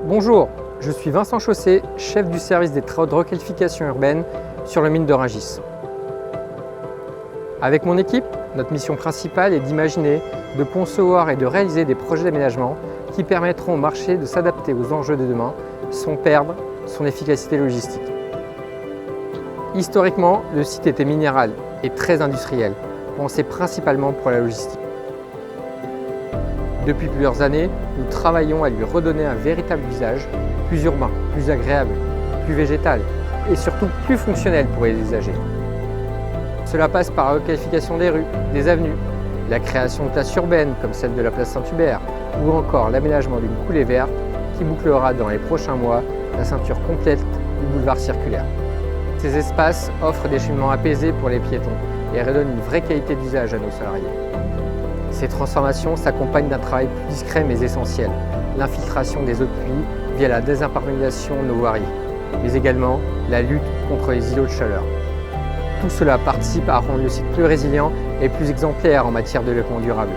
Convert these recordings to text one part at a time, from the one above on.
Bonjour, je suis Vincent Chaussé, chef du service des travaux de requalification urbaine sur le mine de Rungis. Avec mon équipe, notre mission principale est d'imaginer, de concevoir et de réaliser des projets d'aménagement qui permettront au marché de s'adapter aux enjeux de demain sans perdre son efficacité logistique. Historiquement, le site était minéral et très industriel, pensé principalement pour la logistique. Depuis plusieurs années, nous travaillons à lui redonner un véritable visage, plus urbain, plus agréable, plus végétal et surtout plus fonctionnel pour les usagers. Cela passe par la requalification des rues, des avenues, la création de places urbaines comme celle de la place Saint-Hubert ou encore l'aménagement d'une coulée verte qui bouclera dans les prochains mois la ceinture complète du boulevard circulaire. Ces espaces offrent des cheminements apaisés pour les piétons et redonnent une vraie qualité d'usage à nos salariés. Ces transformations s'accompagnent d'un travail plus discret mais essentiel, l'infiltration des eaux de pluie via la désimperméabilisation de nos voiries, mais également la lutte contre les îlots de chaleur. Tout cela participe à rendre le site plus résilient et plus exemplaire en matière de développement durable.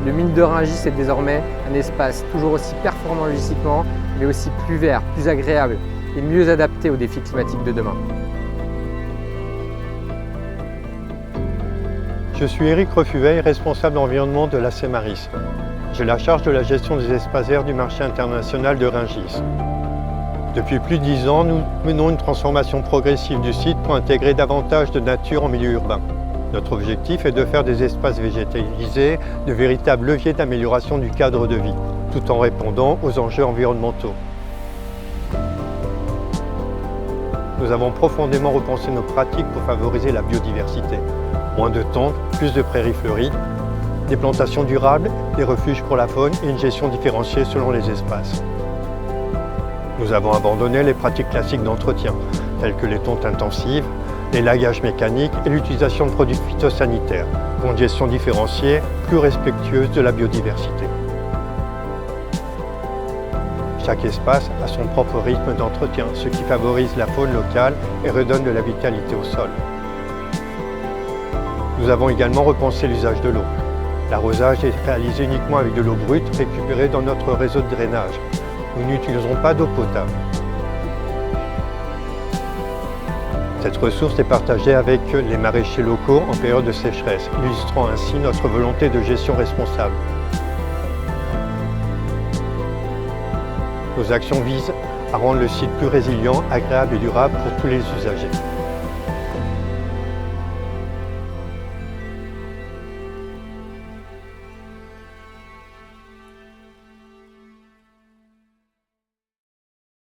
Le mine de Rungis est désormais un espace toujours aussi performant logistiquement, mais aussi plus vert, plus agréable et mieux adapté aux défis climatiques de demain. Je suis Éric Refuveil, responsable environnement de la Cemaris. J'ai la charge de la gestion des espaces verts du marché international de Rungis. Depuis plus de 10 ans, nous menons une transformation progressive du site pour intégrer davantage de nature en milieu urbain. Notre objectif est de faire des espaces végétalisés de véritables leviers d'amélioration du cadre de vie, tout en répondant aux enjeux environnementaux. Nous avons profondément repensé nos pratiques pour favoriser la biodiversité. Moins de tentes, plus de prairies fleuries, des plantations durables, des refuges pour la faune et une gestion différenciée selon les espaces. Nous avons abandonné les pratiques classiques d'entretien, telles que les tontes intensives, l'élagage mécanique et l'utilisation de produits phytosanitaires, pour une gestion différenciée, plus respectueuse de la biodiversité. Chaque espace a son propre rythme d'entretien, ce qui favorise la faune locale et redonne de la vitalité au sol. Nous avons également repensé l'usage de l'eau. L'arrosage est réalisé uniquement avec de l'eau brute récupérée dans notre réseau de drainage. Nous n'utilisons pas d'eau potable. Cette ressource est partagée avec les maraîchers locaux en période de sécheresse, illustrant ainsi notre volonté de gestion responsable. Nos actions visent à rendre le site plus résilient, agréable et durable pour tous les usagers.